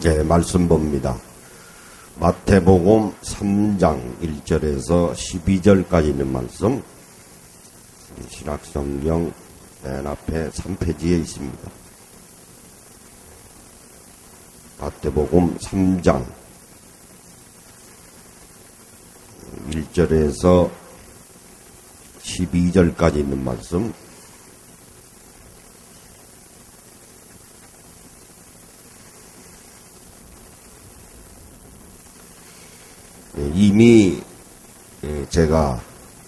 함께 말씀 봅니다. 마태복음 3장 1절에서 12절까지 있는 말씀, 신약성경 맨 앞에 3페이지에 있습니다. 마태복음 3장 1절에서 12절까지 있는 말씀, 이미 제가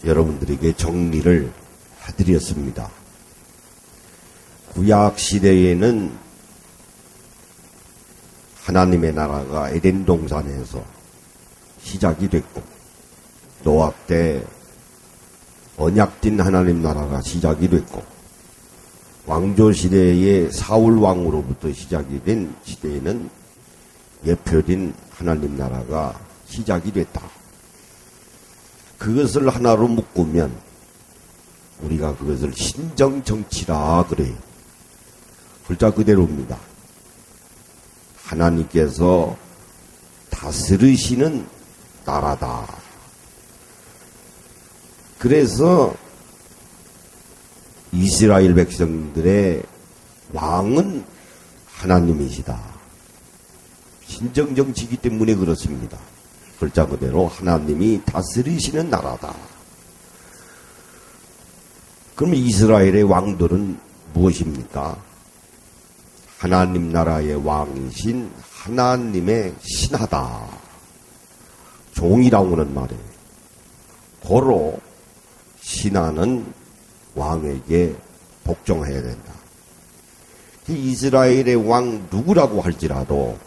여러분들에게 정리를 해드렸습니다. 구약 시대에는 하나님의 나라가 에덴 동산에서 시작이 됐고, 노아 때 언약된 하나님 나라가 시작이 됐고, 왕조 시대의 사울 왕으로부터 시작이 된 시대에는 예표된 하나님 나라가 시작이 됐다. 그것을 하나로 묶으면 우리가 그것을 신정정치라 그래요. 글자 그대로입니다. 하나님께서 다스리시는 나라다. 그래서 이스라엘 백성들의 왕은 하나님이시다. 신정정치이기 때문에 그렇습니다. 글자 그대로 하나님이 다스리시는 나라다. 그럼 이스라엘의 왕들은 무엇입니까? 하나님 나라의 왕이신 하나님의 신하다. 종이라고 하는 말이에요. 고로 신하는 왕에게 복종해야 된다. 이스라엘의 왕 누구라고 할지라도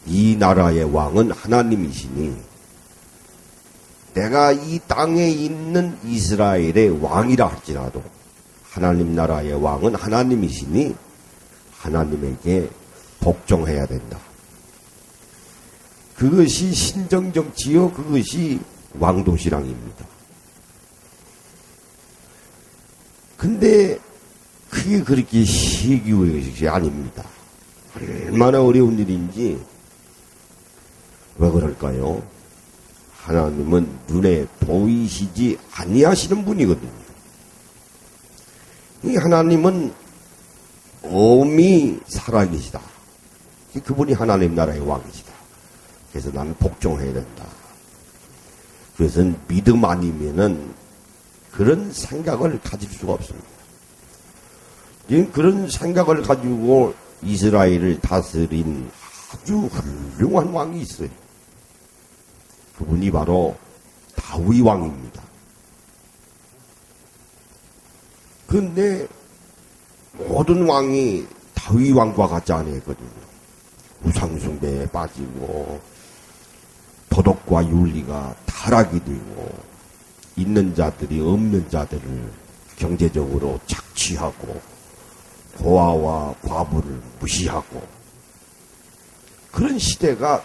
이 나라의 왕은 하나님이시니, 내가 이 땅에 있는 이스라엘의 왕이라 할지라도 하나님 나라의 왕은 하나님이시니 하나님에게 복종해야 된다. 그것이 신정정치요, 그것이 왕도신앙입니다. 근데 그게 그렇게 쉬운 것이 아닙니다. 얼마나 어려운 일인지. 왜 그럴까요? 하나님은 눈에 보이시지 아니하시는 분이거든요. 이 하나님은 엄히 살아계시다. 그분이 하나님 나라의 왕이시다. 그래서 나는 복종해야 된다. 그래서 믿음 아니면은 그런 생각을 가질 수가 없습니다. 그런 생각을 가지고 이스라엘을 다스린 아주 훌륭한 왕이 있어요. 그분이 바로 다윗 왕입니다. 그런데 모든 왕이 다윗 왕과 같지 않았거든요. 우상숭배에 빠지고 도덕과 윤리가 타락이 되고, 있는 자들이 없는 자들을 경제적으로 착취하고 고아와 과부를 무시하고, 그런 시대가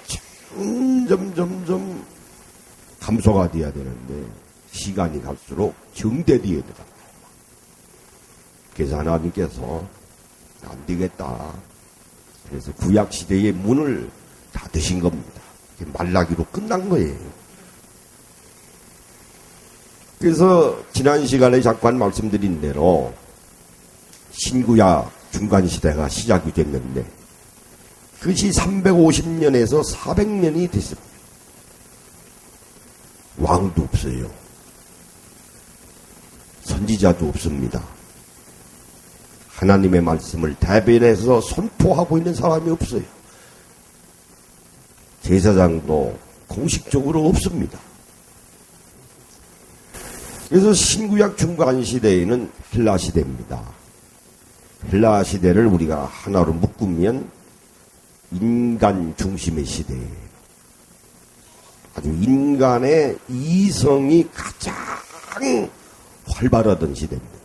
점점 감소가 돼야 되는데 시간이 갈수록 정대되어야 되다. 그래서 하나님께서 안 되겠다. 그래서 구약 시대의 문을 닫으신 겁니다. 말라기로 끝난 거예요. 그래서 지난 시간에 잠깐 말씀드린 대로 신구약 중간 시대가 시작이 됐는데, 그것이 350년에서 400년이 됐습니다. 왕도 없어요. 선지자도 없습니다. 하나님의 말씀을 대변해서 선포하고 있는 사람이 없어요. 제사장도 공식적으로 없습니다. 그래서 신구약 중간 시대에는 헬라 시대입니다. 헬라 시대를 우리가 하나로 묶으면 인간 중심의 시대예요. 아주 인간의 이성이 가장 활발하던 시대입니다.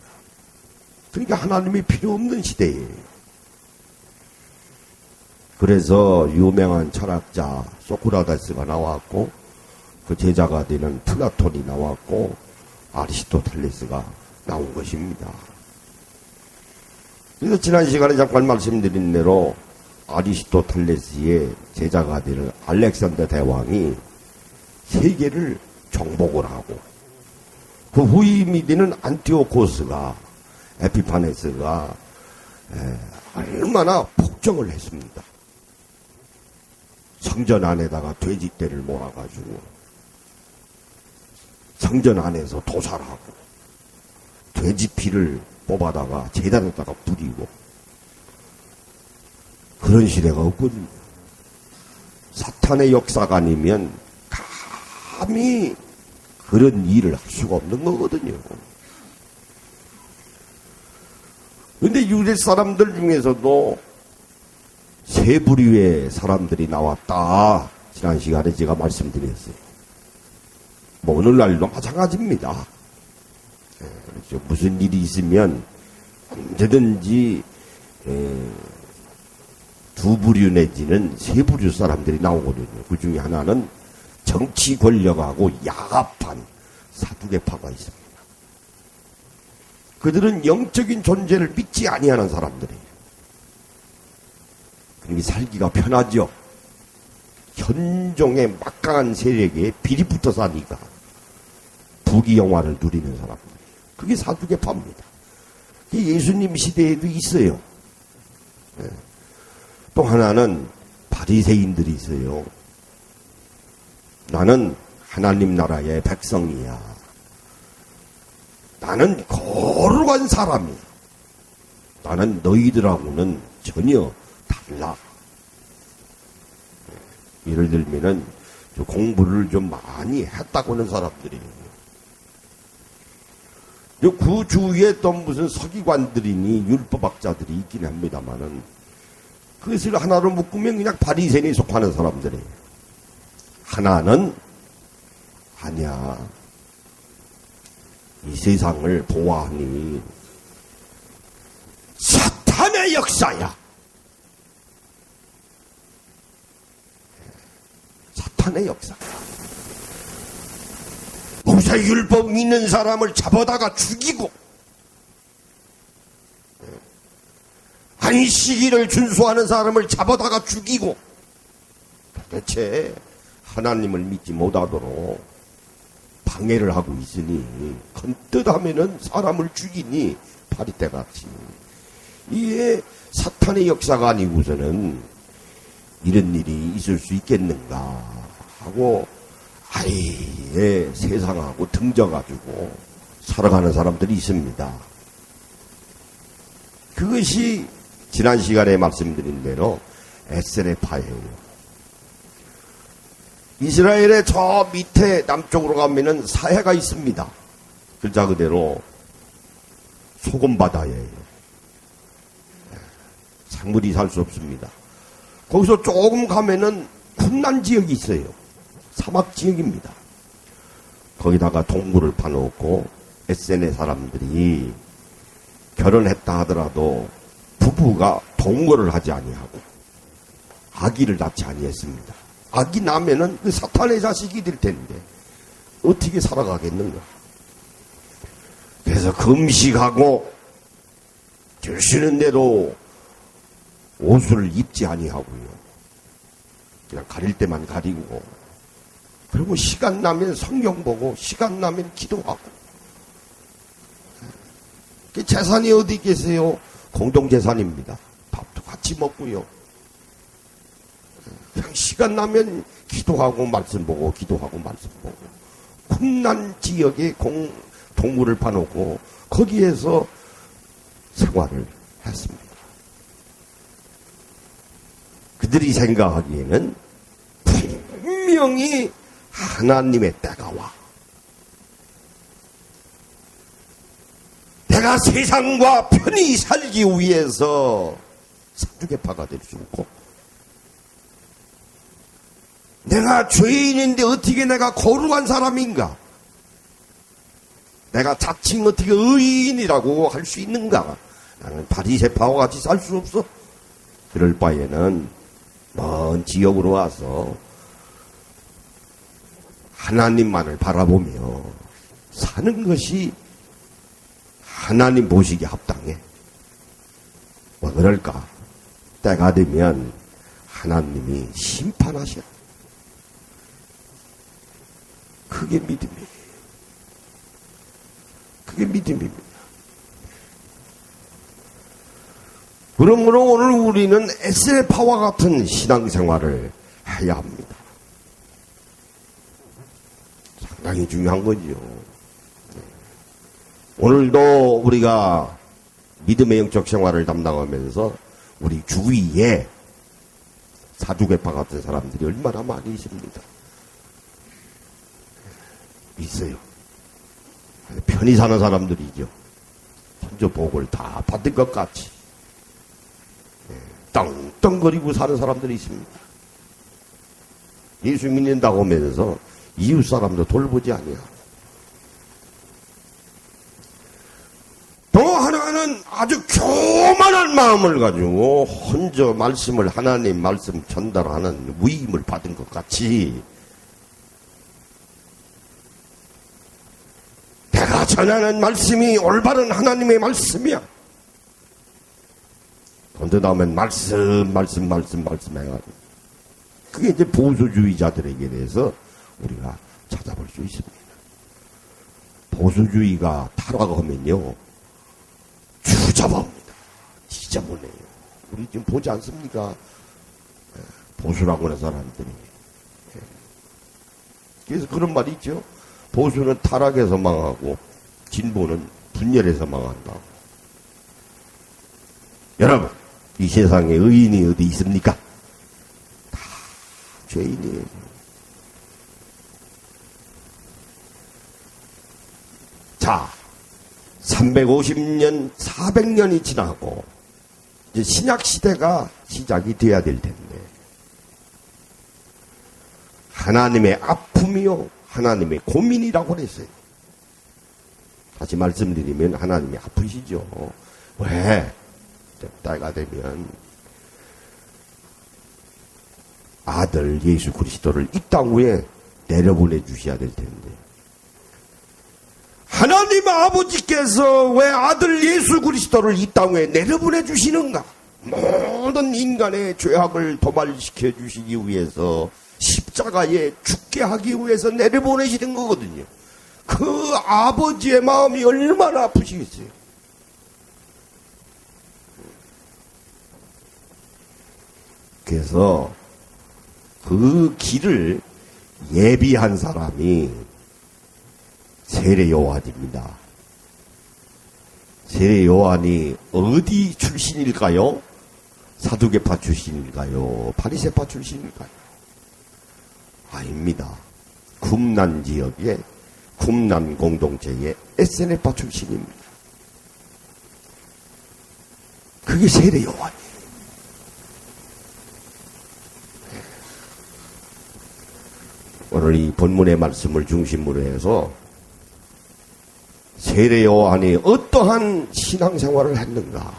그러니까 하나님이 필요 없는 시대예요. 그래서 유명한 철학자 소크라테스가 나왔고, 그 제자가 되는 플라톤이 나왔고, 아리스토텔레스가 나온 것입니다. 그래서 지난 시간에 잠깐 말씀드린 대로 아리스토텔레스의 제자가 되는 알렉산더 대왕이 세계를 정복을 하고, 그 후임이 되는 안티오코스가, 에피파네스가 얼마나 폭정을 했습니다. 성전 안에다가 돼지떼를 몰아가지고 성전 안에서 도살하고, 돼지 피를 뽑아다가 제단에다가 뿌리고, 그런 시대가 없거든요. 사탄의 역사가 아니면 감히 그런 일을 할 수가 없는 거거든요. 그런데 유대 사람들 중에서도 세 부류의 사람들이 나왔다. 지난 시간에 제가 말씀드렸어요. 뭐 오늘날도 마찬가지입니다. 그렇죠. 무슨 일이 있으면 언제든지 두 부류 내지는 세 부류 사람들이 나오거든요. 그 중에 하나는 정치 권력하고 야합한 사두개파가 있습니다. 그들은 영적인 존재를 믿지 아니하는 사람들이에요. 그러니 살기가 편하죠. 현종의 막강한 세력에 비리붙어 사니까 부귀영화를 누리는 사람들이에요. 그게 사두개파입니다. 그게 예수님 시대에도 있어요. 또 하나는 바리새인들이 있어요. 나는 하나님 나라의 백성이야. 나는 거룩한 사람이야. 나는 너희들하고는 전혀 달라. 예를 들면은 공부를 좀 많이 했다고 하는 사람들이에요. 그 주위에 또 무슨 서기관들이니 율법학자들이 있긴 합니다만은 그것을 하나로 묶으면 그냥 바리새인에 속하는 사람들이에요. 하나는 아니야. 이 세상을 보아하니 사탄의 역사야. 사탄의 역사야. 모세율법 믿는 사람을 잡아다가 죽이고, 안식일을 준수하는 사람을 잡아다가 죽이고, 도대체 하나님을 믿지 못하도록 방해를 하고 있으니 건뜻하면은 사람을 죽이니 파리떼같이. 이게 사탄의 역사가 아니고서는 이런 일이 있을 수 있겠는가 하고 아예 세상하고 등져가지고 살아가는 사람들이 있습니다. 그것이 지난 시간에 말씀드린 대로 에셀의 파예요. 이스라엘의 저 밑에 남쪽으로 가면은 사해가 있습니다. 글자 그대로 소금바다예요. 작물이 살 수 없습니다. 거기서 조금 가면은 쿰란 지역이 있어요. 사막 지역입니다. 거기다가 동굴을 파놓고 에센의 사람들이 결혼했다 하더라도 부부가 동거를 하지 아니하고 아기를 낳지 아니했습니다. 아기 낳으면은 그 사탄의 자식이 될 텐데 어떻게 살아가겠는가. 그래서 금식하고 드시는데도 옷을 입지 아니하고요. 그냥 가릴 때만 가리고, 그리고 시간 나면 성경 보고 시간 나면 기도하고. 재산이 어디 계세요? 공동재산입니다. 밥도 같이 먹고요. 그냥 시간 나면 기도하고 말씀 보고 기도하고 말씀 보고. 쿰란 지역에 동굴을 파놓고 거기에서 생활을 했습니다. 그들이 생각하기에는 분명히 하나님의 때가 와. 내가 세상과 편히 살기 위해서 사두개파가 될 수 없고, 내가 죄인인데 어떻게 내가 거룩한 사람인가? 내가 자칭 어떻게 의인이라고 할 수 있는가? 나는 바리새파와 같이 살 수 없어. 그럴 바에는 먼 지역으로 와서 하나님만을 바라보며 사는 것이 하나님 보시기에 합당해. 왜 그럴까? 때가 되면 하나님이 심판하셔. 그게 믿음이에요. 그게 믿음입니다. 그러므로 오늘 우리는 에세파와 같은 신앙생활을 해야 합니다. 상당히 중요한 거죠. 오늘도 우리가 믿음의 영적 생활을 담당하면서 우리 주위에 사두개파 같은 사람들이 얼마나 많이 있습니다. 있어요. 편히 사는 사람들이죠. 천저 복을 다 받은 것 같이 떵떵거리고 사는 사람들이 있습니다. 예수 믿는다고 하면서 이웃 사람도 돌보지 아니하고. 또 하나는 아주 교만한 마음을 가지고 혼자 말씀을 하나님 말씀 전달하는 위임을 받은 것 같이 내가 전하는 말씀이 올바른 하나님의 말씀이야. 건드나면 말씀 해가지고 그게 이제 보수주의자들에게 대해서 우리가 찾아볼 수 있습니다. 보수주의가 타락하면요 주잡아옵니다. 지저분해요. 우리 지금 보지 않습니까? 보수라고 하는 사람들이. 그래서 그런 말이 있죠. 보수는 타락해서 망하고 진보는 분열해서 망한다. 여러분, 이 세상에 의인이 어디 있습니까? 다 죄인이에요. 자, 350년, 400년이 지나고 이제 신약 시대가 시작이 돼야 될 텐데 하나님의 아픔이요, 하나님의 고민이라고 그랬어요. 다시 말씀드리면 하나님이 아프시죠. 왜? 때가 되면 아들 예수 그리스도를 이 땅 위에 내려보내 주셔야 될 텐데 하나님 아버지께서 왜 아들 예수 그리스도를 이 땅 위에 내려보내 주시는가? 모든 인간의 죄악을 도말시켜 주시기 위해서 십자가에 죽게 하기 위해서 내려보내시는 거거든요. 그 아버지의 마음이 얼마나 아프시겠어요. 그래서 그 길을 예비한 사람이 세례 요한입니다. 세례 요한이 어디 출신일까요? 사두개파 출신일까요? 바리새파 출신일까요? 아닙니다. kum난 지역의 kum난 공동체의 에세네파 출신입니다. 그게 세례 요한이에요. 오늘 이 본문의 말씀을 중심으로 해서 세례 요한이 어떠한 신앙생활을 했는가?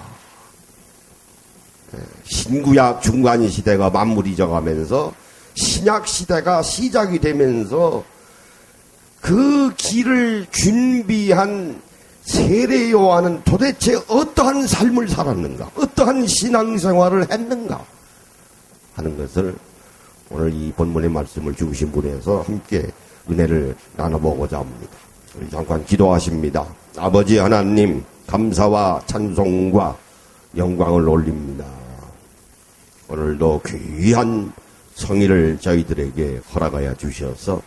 신구약 중간 시대가 마무리 져가면서 신약 시대가 시작이 되면서 그 길을 준비한 세례 요한은 도대체 어떠한 삶을 살았는가? 어떠한 신앙생활을 했는가? 하는 것을 오늘 이 본문의 말씀을 중심으로 해서 함께 은혜를 나눠보고자 합니다. 우리 잠깐 기도하십니다. 아버지 하나님, 감사와 찬송과 영광을 올립니다. 오늘도 귀한 성의를 저희들에게 허락하여 주셔서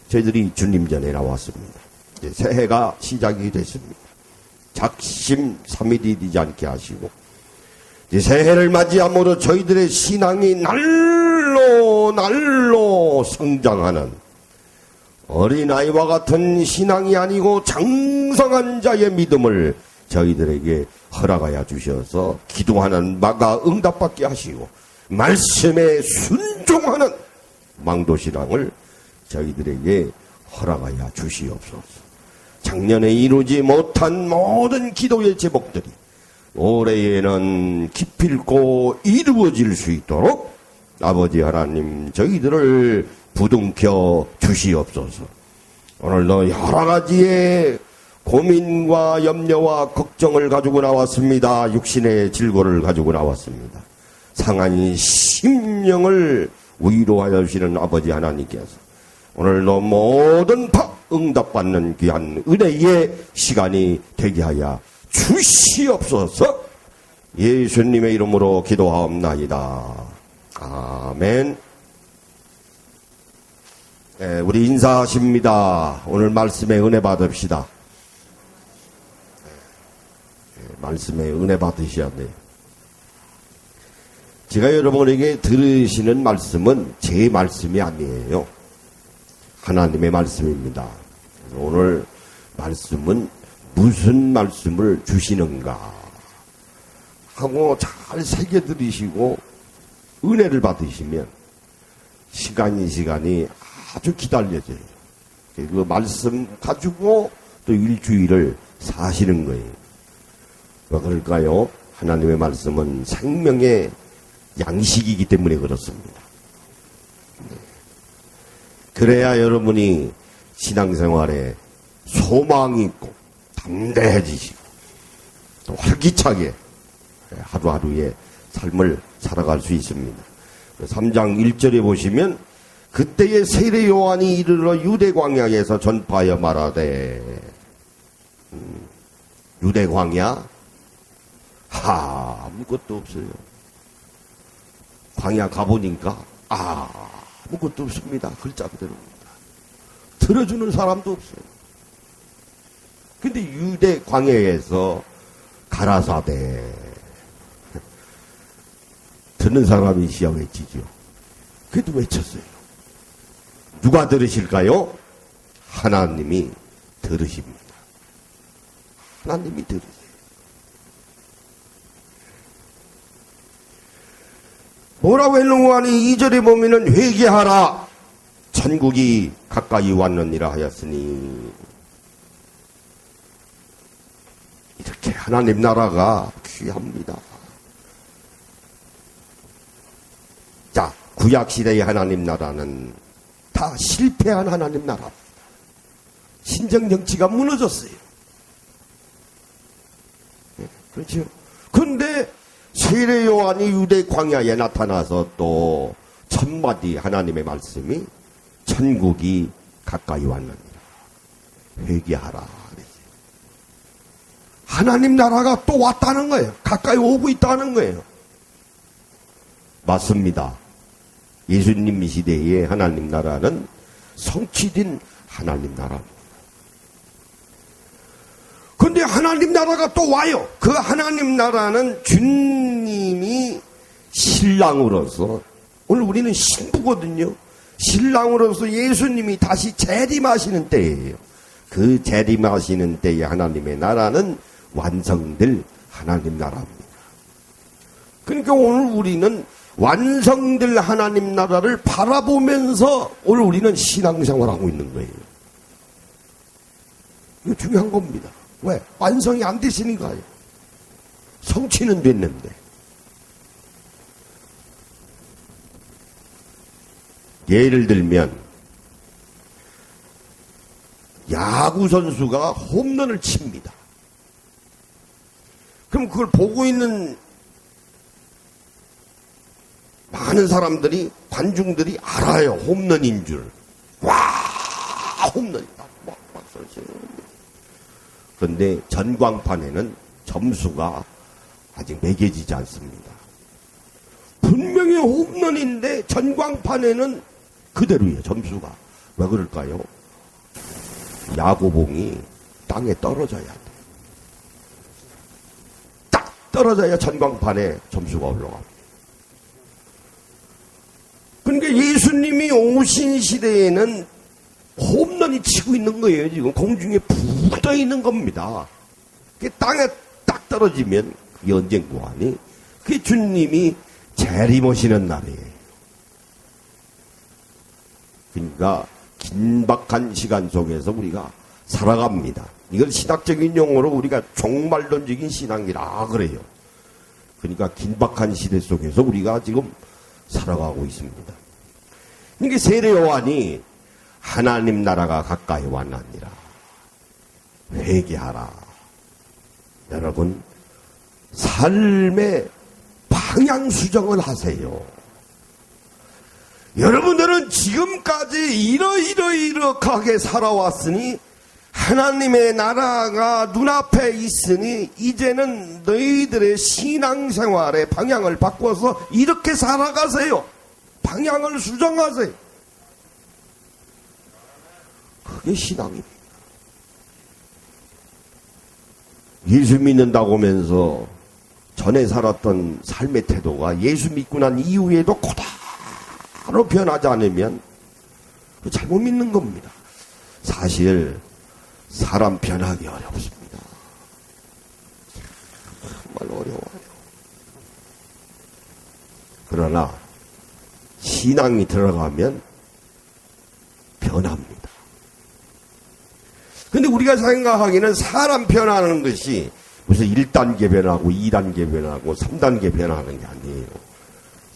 저희들이 주님 전에 나왔습니다. 이제 새해가 시작이 됐습니다. 작심 삼일이 되지 않게 하시고 이제 새해를 맞이함으로 저희들의 신앙이 날로 성장하는 어린아이와 같은 신앙이 아니고 장성한 자의 믿음을 저희들에게 허락하여 주셔서 기도하는 바가 응답받게 하시고 말씀에 순종하는 망도신앙을 저희들에게 허락하여 주시옵소서. 작년에 이루지 못한 모든 기도의 제목들이 올해에는 기필코 이루어질 수 있도록 아버지 하나님 저희들을 부둥켜 주시옵소서. 오늘도 여러 가지의 고민과 염려와 걱정을 가지고 나왔습니다. 육신의 질고를 가지고 나왔습니다. 상한 심령을 위로하여 주시는 아버지 하나님께서 오늘도 모든 응답받는 귀한 은혜의 시간이 되게 하여 주시옵소서. 예수님의 이름으로 기도하옵나이다. 아멘. 네, 우리 인사하십니다. 오늘 말씀에 은혜 받읍시다. 네, 말씀에 은혜 받으셔야 돼요. 제가 여러분에게 들으시는 말씀은 제 말씀이 아니에요. 하나님의 말씀입니다. 오늘 말씀은 무슨 말씀을 주시는가 하고 잘 새겨 들으시고 은혜를 받으시면 시간이 아주 기다려져요. 그 말씀 가지고 또 일주일을 사시는 거예요. 왜 그럴까요? 하나님의 말씀은 생명의 양식이기 때문에 그렇습니다. 그래야 여러분이 신앙생활에 소망이 있고 담대해지시고 또 활기차게 하루하루의 삶을 살아갈 수 있습니다. 3장 1절에 보시면 그때의 세례 요한이 이르러 유대 광야에서 전파하여 말하되 유대 광야? 아무것도 없어요. 광야 가보니까 아무것도 없습니다. 글자 그대로입니다. 들어주는 사람도 없어요. 근데 유대 광야에서 가라사대 듣는 사람이 시야 외치죠. 그래도 외쳤어요. 누가 들으실까요? 하나님이 들으십니다. 하나님이 들으세요. 뭐라고 했는고 하니 2절에 보면은 회개하라 천국이 가까이 왔느니라 하였으니 이렇게 하나님 나라가 귀합니다. 자, 구약시대의 하나님 나라는 다 실패한 하나님 나라입니다. 신정정치가 무너졌어요. 그렇죠? 그런데 세례 요한이 유대 광야에 나타나서 또 첫마디 하나님의 말씀이 천국이 가까이 왔느니라. 회개하라. 하나님 나라가 또 왔다는 거예요. 가까이 오고 있다는 거예요. 맞습니다. 예수님 시대의 하나님 나라는 성취된 하나님 나라입니다. 근데 하나님 나라가 또 와요. 그 하나님 나라는 주님이 신랑으로서, 오늘 우리는 신부거든요. 신랑으로서 예수님이 다시 재림하시는 때예요. 그 재림하시는 때의 하나님의 나라는 완성될 하나님 나라입니다. 그러니까 오늘 우리는 완성될 하나님 나라를 바라보면서 오늘 우리는 신앙생활하고 있는 거예요. 이거 중요한 겁니다. 왜? 완성이 안 되시니까요. 성취는 됐는데. 예를 들면 야구 선수가 홈런을 칩니다. 그럼 그걸 보고 있는 많은 사람들이, 관중들이 알아요. 홈런인 줄. 와, 홈런이다. 막 쏘시는 겁니다. 그런데 전광판에는 점수가 아직 매겨지지 않습니다. 분명히 홈런인데 전광판에는 그대로예요. 점수가. 왜 그럴까요? 야구공이 땅에 떨어져야 돼. 딱 떨어져야 전광판에 점수가 올라갑니다. 그러니까 예수님이 오신 시대에는 홈런이 치고 있는 거예요. 지금 공중에 푹 떠 있는 겁니다. 땅에 딱 떨어지면 그게 언젠고 하니 그게 주님이 재림하시는 날이에요. 그러니까 긴박한 시간 속에서 우리가 살아갑니다. 이걸 신학적인 용어로 우리가 종말론적인 신앙이라 그래요. 그러니까 긴박한 시대 속에서 우리가 지금 살아가고 있습니다. 이게 세례 요한이 하나님 나라가 가까이 왔느니라. 회개하라. 여러분, 삶의 방향 수정을 하세요. 여러분들은 지금까지 이렇게 살아왔으니 하나님의 나라가 눈앞에 있으니 이제는 너희들의 신앙생활의 방향을 바꿔서 이렇게 살아가세요. 방향을 수정하세요. 그게 신앙입니다. 예수 믿는다고 하면서 전에 살았던 삶의 태도가 예수 믿고 난 이후에도 그대로 변하지 않으면 잘못 믿는 겁니다. 사실 사람 변하기 어렵습니다. 정말 어려워요. 그러나 신앙이 들어가면 변합니다. 근데 우리가 생각하기는 사람 변하는 것이 무슨 1단계 변하고 2단계 변하고 3단계 변하는 게 아니에요.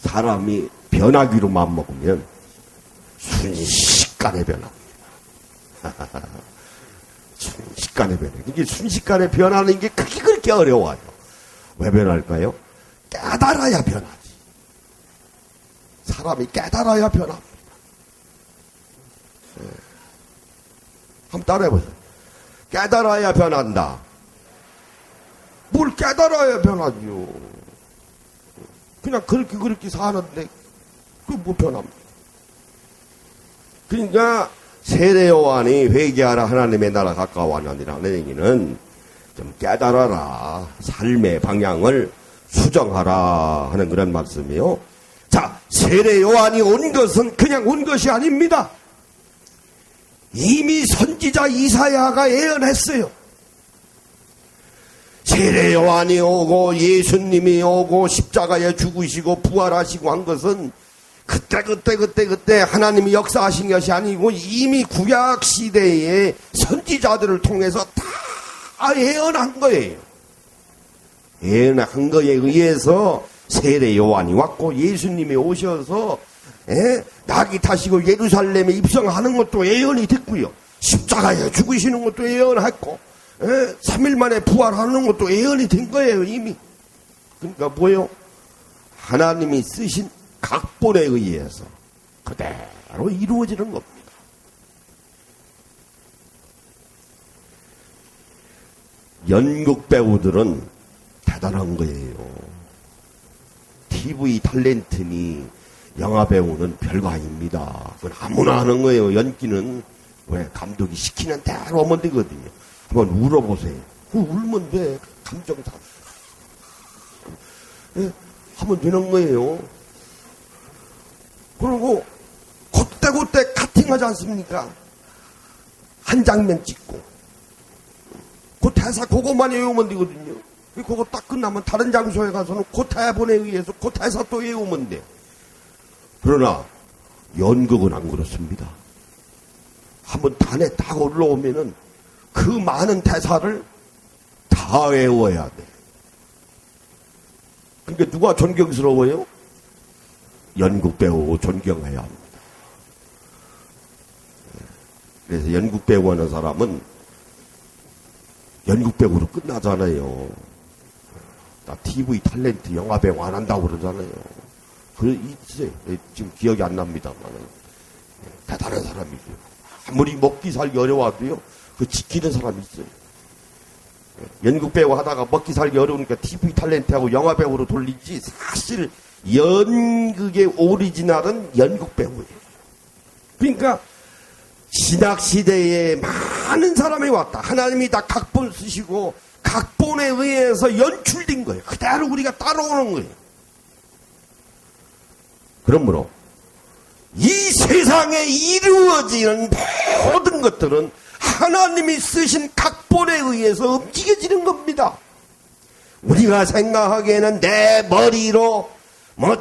사람이 변하기로 마음먹으면 순식간에 변합니다. 순식간에 변해요. 이게 순식간에 변하는 게 그렇게 어려워요. 왜 변할까요? 깨달아야 변하지. 사람이 깨달아야 변합니다. 한번 따라해보세요. 깨달아야 변한다. 뭘 깨달아야 변하죠. 그냥 그렇게 사는데 그게 뭐 변합니까? 그러니까 세례 요한이 회개하라 하나님의 나라 가까워하느니라는 얘기는 좀 깨달아라. 삶의 방향을 수정하라 하는 그런 말씀이요. 자, 세례 요한이 온 것은 그냥 온 것이 아닙니다. 이미 선지자 이사야가 예언했어요. 세례 요한이 오고 예수님이 오고 십자가에 죽으시고 부활하시고 한 것은 그때 하나님이 역사하신 것이 아니고 이미 구약 시대의 선지자들을 통해서 다 예언한 거예요. 예언한 거에 의해서 세례 요한이 왔고 예수님이 오셔서 낙이 타시고 예루살렘에 입성하는 것도 예언이 됐고요. 십자가에 죽으시는 것도 예언했고 3일 만에 부활하는 것도 예언이 된 거예요. 이미. 그러니까 뭐예요? 하나님이 쓰신 각본에 의해서 그대로 이루어지는 겁니다. 연극 배우들은 대단한 거예요. TV 탤런트니 영화 배우는 별거 아닙니다. 그건 아무나 하는 거예요. 연기는 왜 감독이 시키는 대로 하면 되거든요. 한번 울어보세요. 울면 돼. 감정 다 하면 되는 거예요. 그리고 그때 카팅하지 않습니까? 한 장면 찍고 그 대사 그것만 외우면 되거든요. 그거 딱 끝나면 다른 장소에 가서는 그 대본에 의해서 그 대사 또 외우면 돼. 그러나 연극은 안 그렇습니다. 한번 단에 딱 올라오면은 그 많은 대사를 다 외워야 돼. 그러니까 누가 존경스러워요? 연극 배우 존경해야 합니다. 그래서 연극 배우 하는 사람은 연극 배우로 끝나잖아요. 나 TV 탤런트 영화 배우 안 한다고 그러잖아요. 있어요. 지금 기억이 안 납니다만 대단한 사람이죠. 아무리 먹기 살기 어려워도요. 그 지키는 사람이 있어요. 연극 배우 하다가 먹기 살기 어려우니까 TV 탤런트하고 영화 배우로 돌리지 사실 연극의 오리지널은 연극 배우예요. 그러니까 신약 시대에 많은 사람이 왔다. 하나님이 다 각본 쓰시고 각본에 의해서 연출된 거예요. 그대로 우리가 따라오는 거예요. 그러므로 이 세상에 이루어지는 모든 것들은 하나님이 쓰신 각본에 의해서 움직여지는 겁니다. 우리가 생각하기에는 내 머리로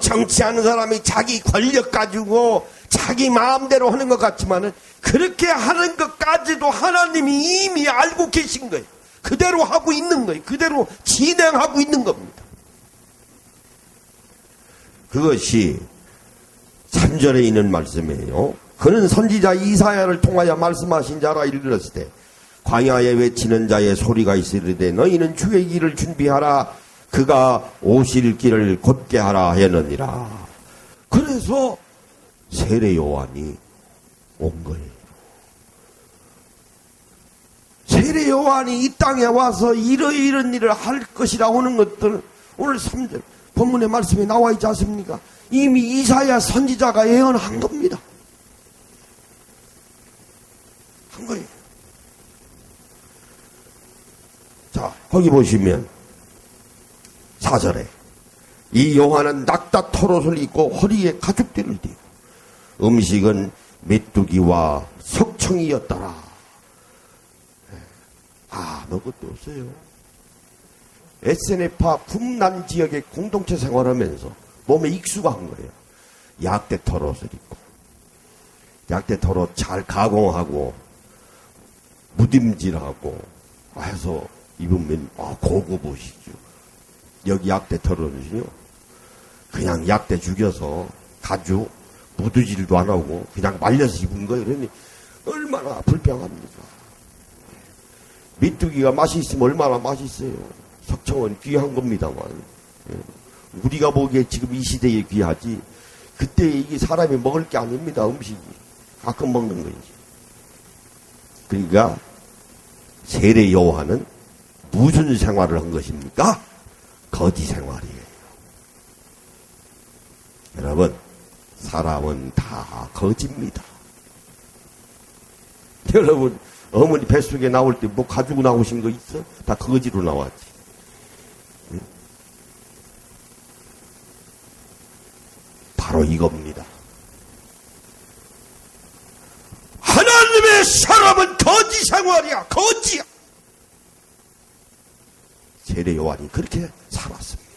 정치하는 사람이 자기 권력 가지고 자기 마음대로 하는 것 같지만은 그렇게 하는 것까지도 하나님이 이미 알고 계신 거예요. 그대로 하고 있는 거예요. 그대로 진행하고 있는 겁니다. 그것이 3절에 있는 말씀이에요. 그는 선지자 이사야를 통하여 말씀하신 자라 이르렀을 때 광야에 외치는 자의 소리가 있으리되 너희는 주의 길을 준비하라 그가 오실 길을 곧게 하라 하였느니라. 그래서 세례 요한이 온 거예요. 세례 요한이 이 땅에 와서 이런 일을 할 것이라 오는 것들, 오늘 3절 본문의 말씀에 나와 있지 않습니까? 이미 이사야 선지자가 예언한 겁니다. 한 거예요. 자, 거기 보시면 4절에 이 요한은 낙타 털옷을 입고 허리에 가죽띠를 띠고 음식은 메뚜기와 석청이었더라. 아무것도 없어요. SNF파 북남 지역의 공동체 생활하면서 몸에 익숙한 거예요. 약대 털옷을 입고 약대 털옷 잘 가공하고 무딤질하고 해서 입으면 고급 옷이죠. 여기 약대 털옷은요 그냥 약대 죽여서 가죽 무드질도 안 하고 그냥 말려서 입은 거예요. 그러니 얼마나 불평합니까? 메뚜기가 맛이 있으면 얼마나 맛있어요. 석청은 귀한 겁니다만 우리가 보기에 지금 이 시대에 귀하지 그때 이게 사람이 먹을 게 아닙니다. 음식이 가끔 먹는 거지. 그러니까 세례 요한은 무슨 생활을 한 것입니까? 거지 생활이에요. 여러분, 사람은 다 거지입니다. 여러분, 어머니 뱃속에 나올 때 뭐 가지고 나오신 거 있어? 다 거지로 나왔지. 바로 이겁니다. 하나님의 사람은 거지 생활이야. 거지야. 세례 요한이 그렇게 살았습니다.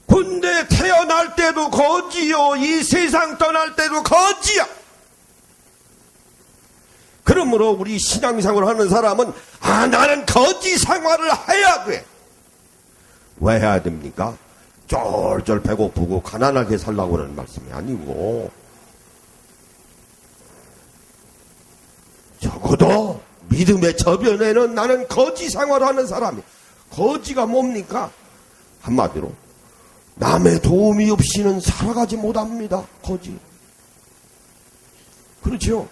군대 태어날 때도 거지요. 이 세상 떠날 때도 거지야. 그러므로 우리 신앙생활을 하는 사람은 나는 거지 생활을 해야 돼. 왜 해야 됩니까? 쫄쫄 배고프고 가난하게 살라고 하는 말씀이 아니고 적어도 믿음의 저변에는 나는 거지 생활을 하는 사람이. 거지가 뭡니까? 한마디로 남의 도움이 없이는 살아가지 못합니다. 거지. 그렇죠?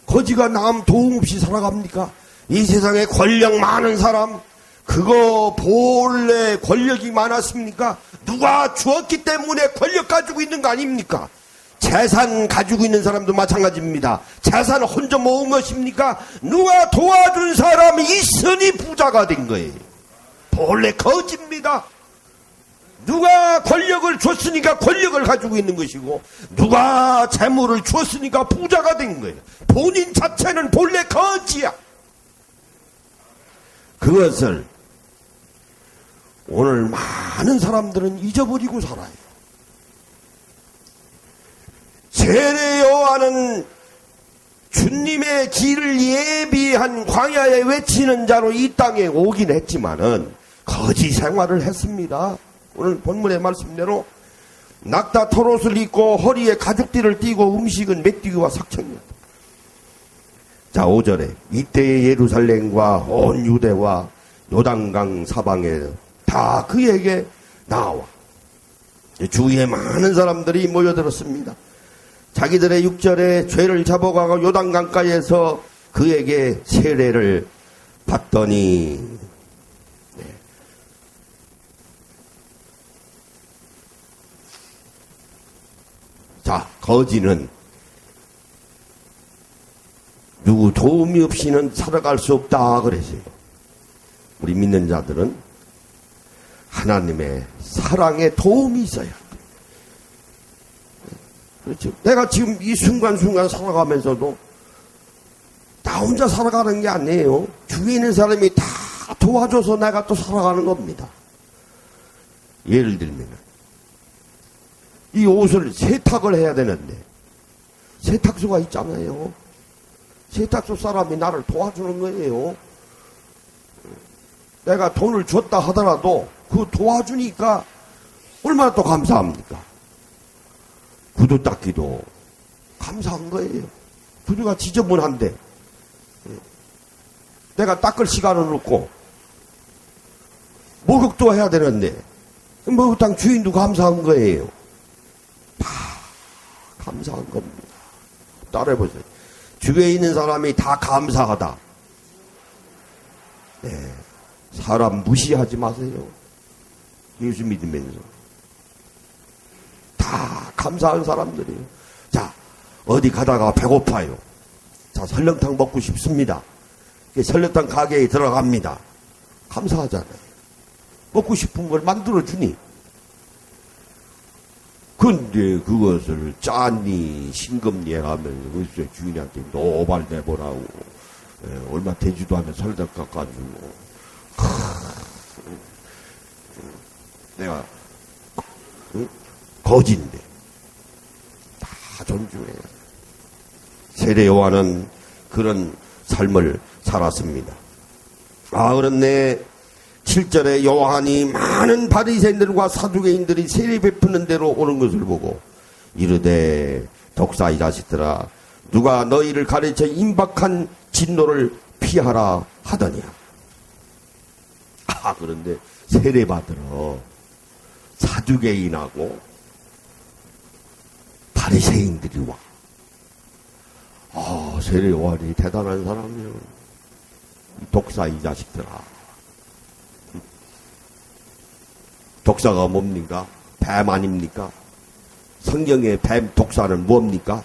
거지가 남 도움 없이 살아갑니까? 이 세상에 권력 많은 사람, 그거 본래 권력이 많았습니까? 누가 주었기 때문에 권력 가지고 있는 거 아닙니까? 재산 가지고 있는 사람도 마찬가지입니다. 재산 혼자 모은 것입니까? 누가 도와준 사람이 있으니 부자가 된 거예요. 본래 거지입니다. 누가 권력을 줬으니까 권력을 가지고 있는 것이고 누가 재물을 줬으니까 부자가 된 거예요. 본인 자체는 본래 거지야. 그것을 오늘 많은 사람들은 잊어버리고 살아요. 세례 요한은 주님의 길을 예비한 광야에 외치는 자로 이 땅에 오긴 했지만은 거지 생활을 했습니다. 오늘 본문의 말씀대로 낙타 털옷을 입고 허리에 가죽띠를 띠고 음식은 메뚜기와 석청이었다. 자, 5절에 이때의 예루살렘과 온 유대와 요단강 사방에 다 그에게 나와 주위에 많은 사람들이 모여들었습니다. 자기들의 6절에 죄를 잡아가고 요단강가에서 그에게 세례를 받더니 자, 거지는 누구 도움이 없이는 살아갈 수 없다 그랬어요. 우리 믿는 자들은 하나님의 사랑에 도움이 있어야 돼요. 그렇죠. 내가 지금 이 순간순간 살아가면서도 나 혼자 살아가는 게 아니에요. 주위에 있는 사람이 다 도와줘서 내가 또 살아가는 겁니다. 예를 들면 이 옷을 세탁을 해야 되는데 세탁소가 있잖아요. 세탁소 사람이 나를 도와주는 거예요. 내가 돈을 줬다 하더라도 그 도와주니까 얼마나 또 감사합니까? 구두 닦기도 감사한 거예요. 구두가 지저분한데 내가 닦을 시간은 없고, 목욕도 해야 되는데, 목욕탕 주인도 감사한 거예요. 다 감사한 겁니다. 따라해보세요. 주위에 있는 사람이 다 감사하다. 네. 사람 무시하지 마세요. 예수 믿으면서. 다 감사한 사람들이에요. 자, 어디 가다가 배고파요. 자, 설렁탕 먹고 싶습니다. 설렁탕 가게에 들어갑니다. 감사하잖아요. 먹고 싶은 걸 만들어주니. 근데 그것을 짠니, 싱겁니 하면서 글쎄 주인한테 노발 내보라고. 얼마 되지도 않은 설렁탕 깎아주고. 내가 거지인데 다 존중해요. 세례 요한은 그런 삶을 살았습니다. 그런데 7절에 요한이 많은 바리새인들과 사두개인들이 세례 베푸는 데로 오는 것을 보고 이르되 독사 이 자식들아 누가 너희를 가르쳐 임박한 진노를 피하라 하더냐. 그런데 세례 받으러 사두개인하고 바리새인들이 와. 세례 요한이 대단한 사람이요. 독사 이 자식들아. 독사가 뭡니까? 뱀 아닙니까? 성경의 뱀 독사는 뭡니까?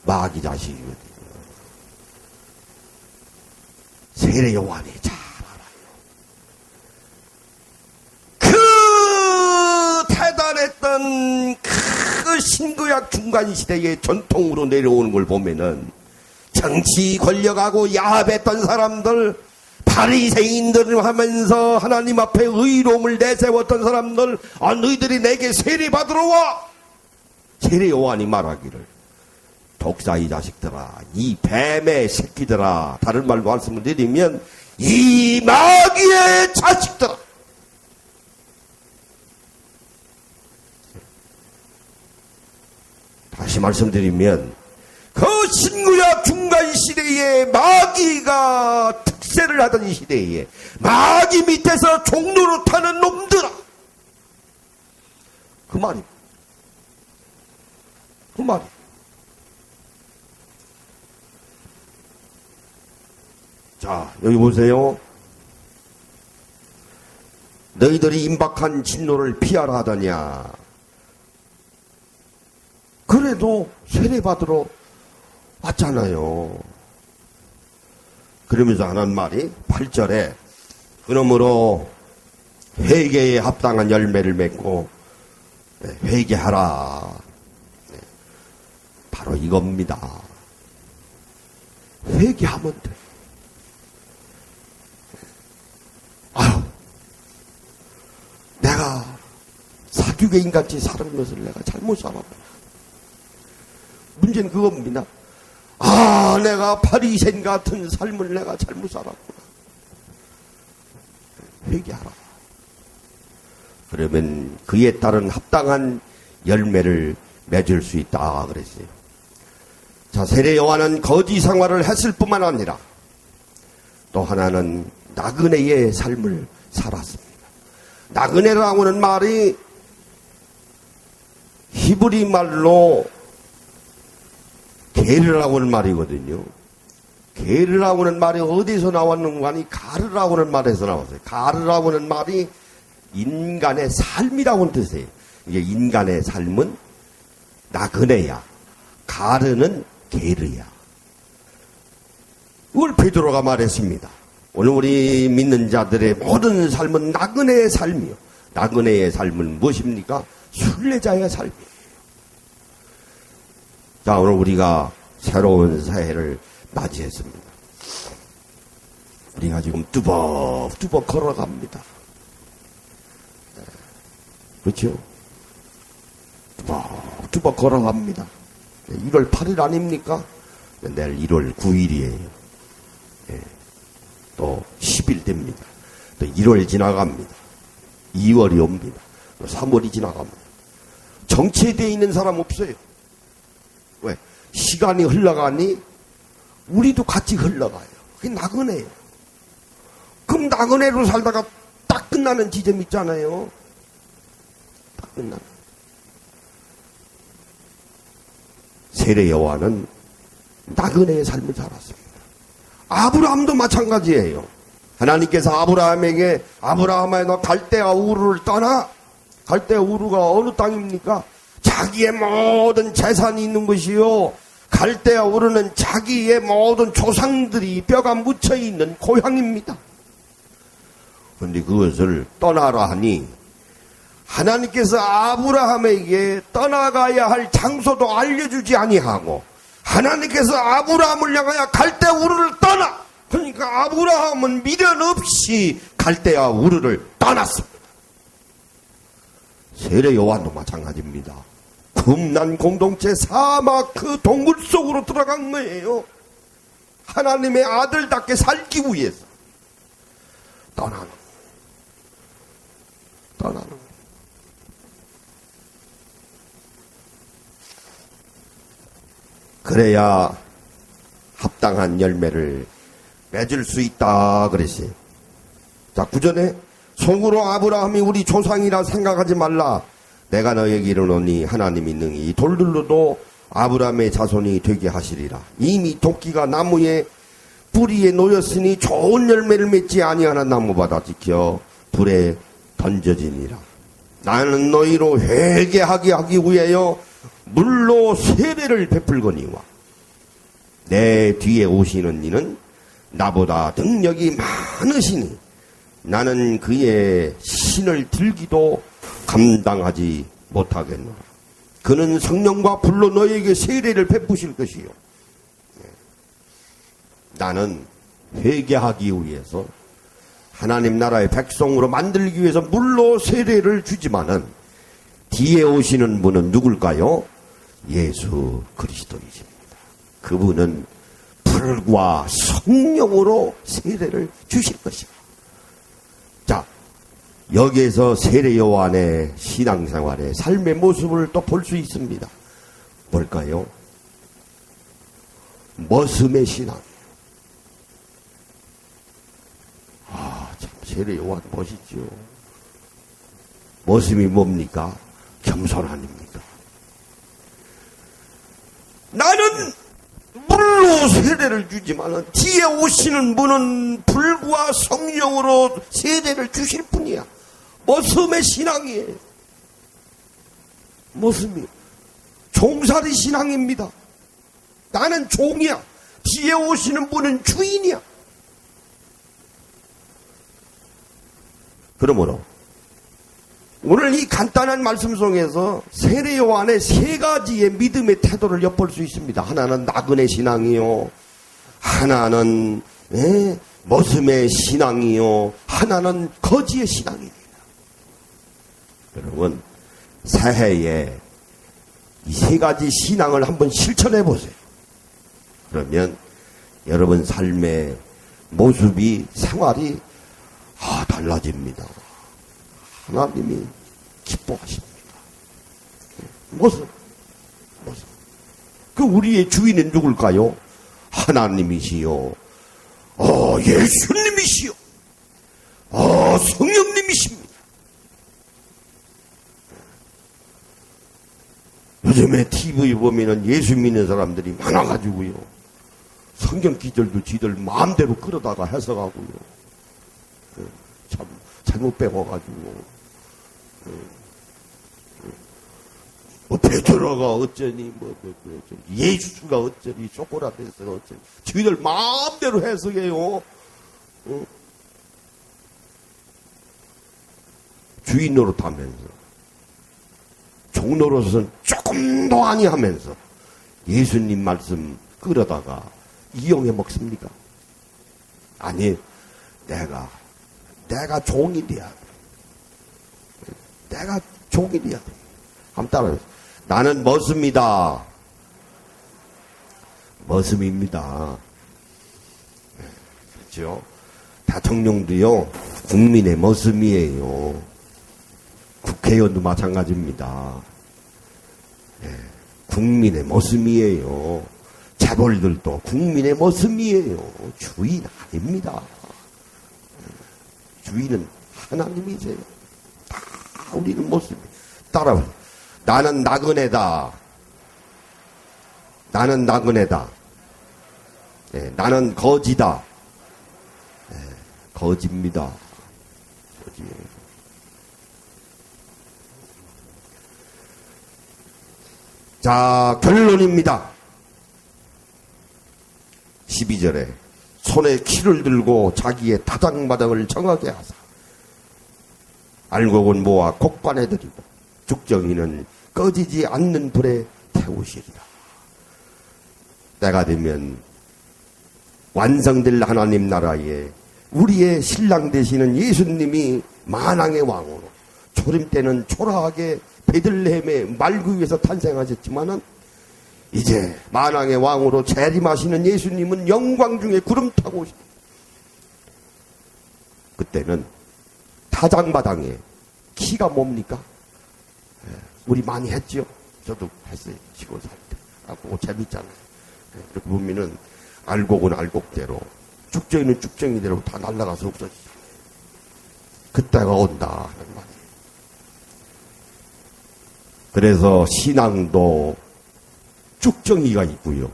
마귀 자식이거든요. 세례 요한이 잘 알아요. 그 대단했던 그 신구약 중간시대의 전통으로 내려오는 걸 보면은 정치 권력하고 야합했던 사람들, 바리새인들을 하면서 하나님 앞에 의로움을 내세웠던 사람들, 너희들이 내게 세례 받으러 와. 세례 요한이 말하기를 독사 이 자식들아, 이 뱀의 새끼들아, 다른 말로 말씀을 드리면 이 마귀의 자식들아. 다시 말씀드리면 그 신구약 중간 시대에 마귀가 특세를 하던 이 시대에 마귀 밑에서 종로로 타는 놈들아. 그 말이. 자, 여기 보세요. 너희들이 임박한 진노를 피하라 하더냐. 그래도 세례받으러 왔잖아요. 그러면서 하는 말이 8절에 그러므로 회개에 합당한 열매를 맺고 회개하라. 바로 이겁니다. 회개하면 돼. 내가 사두개인같이 사는 것을 내가 잘못 살았구나. 문제는 그겁니다. 내가 바리새인 같은 삶을 내가 잘못 살았구나. 회개하라. 그러면 그에 따른 합당한 열매를 맺을 수 있다 그랬어요. 자, 세례 요한은 거지 생활을 했을 뿐만 아니라 또 하나는 나그네의 삶을 살았습니다. 나그네라고 하는 말이 히브리 말로 게르라고 하는 말이거든요. 게르라고 하는 말이 어디서 나왔는가 하니 가르라고 하는 말에서 나왔어요. 가르라고 하는 말이 인간의 삶이라고 하는 뜻이에요. 이게 인간의 삶은 나그네야. 가르는 게르야. 이걸 베드로가 말했습니다. 오늘 우리 믿는 자들의 모든 삶은 나그네의 삶이요. 나그네의 삶은 무엇입니까? 순례자의 삶이에요. 자, 오늘 우리가 새로운 새해를 맞이했습니다. 우리가 지금 뚜벅뚜벅 걸어갑니다. 그렇죠? 뚜벅뚜벅 걸어갑니다. 1월 8일 아닙니까? 내일 1월 9일이에요. 또 10일 됩니다. 또 1월 지나갑니다. 2월이 옵니다. 또 3월이 지나갑니다. 정체에 되어 있는 사람 없어요. 왜? 시간이 흘러가니 우리도 같이 흘러가요. 그게 나그네예요. 그만큼 나그네로 살다가 딱 끝나는 지점 있잖아요. 딱 끝나는. 세례 요한은 나그네의 삶을 살았습니다. 아브라함도 마찬가지예요. 하나님께서 아브라함에게 아브라함아 너 갈대아 우르를 떠나. 갈대아 우르가 어느 땅입니까? 자기의 모든 재산이 있는 것이요. 갈대아 우르는 자기의 모든 조상들이 뼈가 묻혀있는 고향입니다. 그런데 그것을 떠나라 하니 하나님께서 아브라함에게 떠나가야 할 장소도 알려주지 아니하고 하나님께서 아브라함을 향하여 갈대아 우르를 떠나. 그러니까 아브라함은 미련 없이 갈대아 우르를 떠났습니다. 세례 요한도 마찬가지입니다. 금난 공동체 사막 그 동굴 속으로 들어간 거예요. 하나님의 아들답게 살기 위해서 떠나는 그래야 합당한 열매를 맺을 수 있다 그랬어요. 자, 구절에 속으로 아브라함이 우리 조상이라 생각하지 말라. 내가 너에게 이르노니 하나님이 능히 이 돌들로도 아브라함의 자손이 되게 하시리라. 이미 도끼가 나무의 뿌리에 놓였으니 좋은 열매를 맺지 아니하는 나무마다 지켜 불에 던져지니라. 나는 너희로 회개하게 하기 위하여 물로 세례를 베풀거니와 내 뒤에 오시는 이는 나보다 능력이 많으시니 나는 그의 신을 들기도 감당하지 못하겠노라. 그는 성령과 불로 너에게 세례를 베푸실 것이요. 나는 회개하기 위해서 하나님 나라의 백성으로 만들기 위해서 물로 세례를 주지만은 뒤에 오시는 분은 누굴까요? 예수 그리스도이십니다. 그분은 불과 성령으로 세례를 주실 것이다. 자, 여기에서 세례 요한의 신앙생활의 삶의 모습을 또 볼 수 있습니다. 뭘까요? 머슴의 신앙이에요. 참 세례 요한 멋있죠. 머슴이 뭡니까? 겸손함입니다. 나는 물로 세례를 주지만 뒤에 오시는 분은 불과 성령으로 세례를 주실 분이야. 머슴의 신앙이에요. 머슴이 종살이 신앙입니다. 나는 종이야. 뒤에 오시는 분은 주인이야. 그러므로 오늘 이 간단한 말씀 속에서 세례 요한의 세 가지의 믿음의 태도를 엿볼 수 있습니다. 하나는 나그네 신앙이요, 하나는 머슴의 신앙이요, 하나는 거지의 신앙입니다. 여러분, 새해에 이 세 가지 신앙을 한번 실천해 보세요. 그러면 여러분 삶의 모습이, 생활이 달라집니다. 하나님이 기뻐하십니다. 모습. 그 우리의 주인은 누굴까요? 하나님이시요. 예수님이시요. 성령님이십니다. 요즘에 TV 보면은 예수 믿는 사람들이 많아가지고요. 성경 기절도 지들 마음대로 끌어다가 해석하고요. 참 잘못 배워가지고 베드로가 어쩌니 예수가 어쩌니 소크라테스가 어쩌니 지들 마음대로 해석해요. 주인 노릇하면서 종 노릇은 조금 더 아니하면서 예수님 말씀 끌어다가 이용해 먹습니까? 아니, 내가 종이 돼야 돼. 내가 종이 돼야 돼. 한번 따라해요. 나는 머슴이다. 머슴입니다. 그렇죠? 대통령도요, 국민의 머슴이에요. 국회의원도 마찬가지입니다. 국민의 머슴이에요. 재벌들도 국민의 머슴이에요. 주인 아닙니다. 주인은 하나님이세요. 다 우리는 모습이 따라와. 나는 나그네다. 나는 나그네다. 예, 나는 거지다. 예, 거지입니다. 거지예요. 자, 결론입니다. 12절에 손에 키를 들고 자기의 타작마당을 정하게 하사 알곡은 모아 곡간에 들이고 죽정이는 꺼지지 않는 불에 태우시리라. 때가 되면 완성될 하나님 나라에 우리의 신랑 되시는 예수님이 만왕의 왕으로, 초림 때는 초라하게 베들레헴의 말구 위에서 탄생하셨지만은 이제 만왕의 왕으로 재림하시는 예수님은 영광 중에 구름 타고 오십니다. 그때는 타작마당에 키가 뭡니까? 우리 많이 했죠. 저도 했어요. 시골 살 때. 하고 재밌잖아요. 이렇게 보면은 알곡은 알곡대로, 쭉정이는 쭉정이대로 다 날아가서 없어지잖아요. 그때가 온다 하는 말이에요. 그래서 신앙도 쭉정이가 있고요.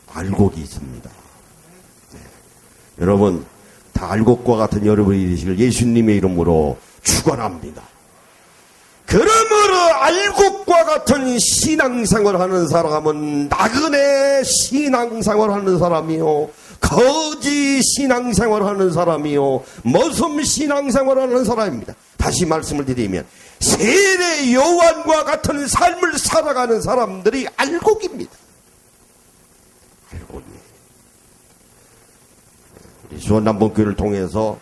알곡이 있습니다. 네. 여러분, 다 알곡과 같은 여러분이 되시길 예수님의 이름으로 축원합니다. 그러므로 알곡과 같은 신앙생활 하는 사람은 나그네 신앙생활 하는 사람이요, 거지 신앙생활 하는 사람이요, 머슴 신앙생활 하는 사람입니다. 다시 말씀을 드리면 세례 요한과 같은 삶을 살아가는 사람들이 알곡입니다. 알곡이에요. 우리 수원남봉교회를 통해서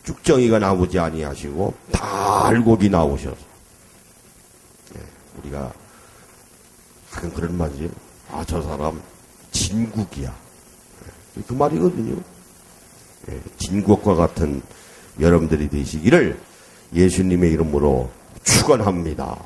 쭉정이가 나오지 아니하시고 다 알곡이 나오셔서 우리가 하는 그런 말이죠. 아, 저 사람 진국이야. 그 말이거든요. 진국과 같은 여러분들이 되시기를 예수님의 이름으로 축원합니다.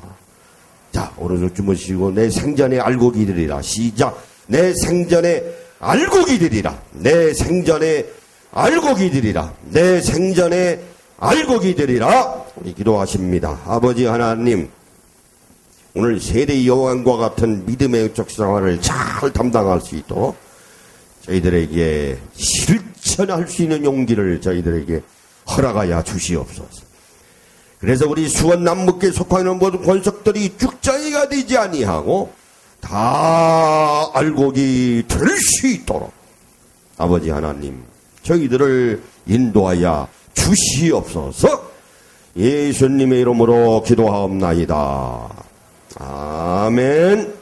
자, 오른손 주무시고 내 생전에 알곡이 되리라. 시작. 내 생전에 알곡이 되리라. 내 생전에 알곡이 되리라. 내 생전에 알곡이 되리라. 우리 기도하십니다. 아버지 하나님, 오늘 세례 요한과 같은 믿음의 영적 생활을 잘 담당할 수 있도록 저희들에게 실천할 수 있는 용기를 저희들에게 허락하여 주시옵소서. 그래서 우리 수원 남북교에 속하는 모든 권속들이 쭉정이가 되지 아니하고 다 알곡이 될 수 있도록 아버지 하나님, 저희들을 인도하여 주시옵소서. 예수님의 이름으로 기도하옵나이다. 아멘.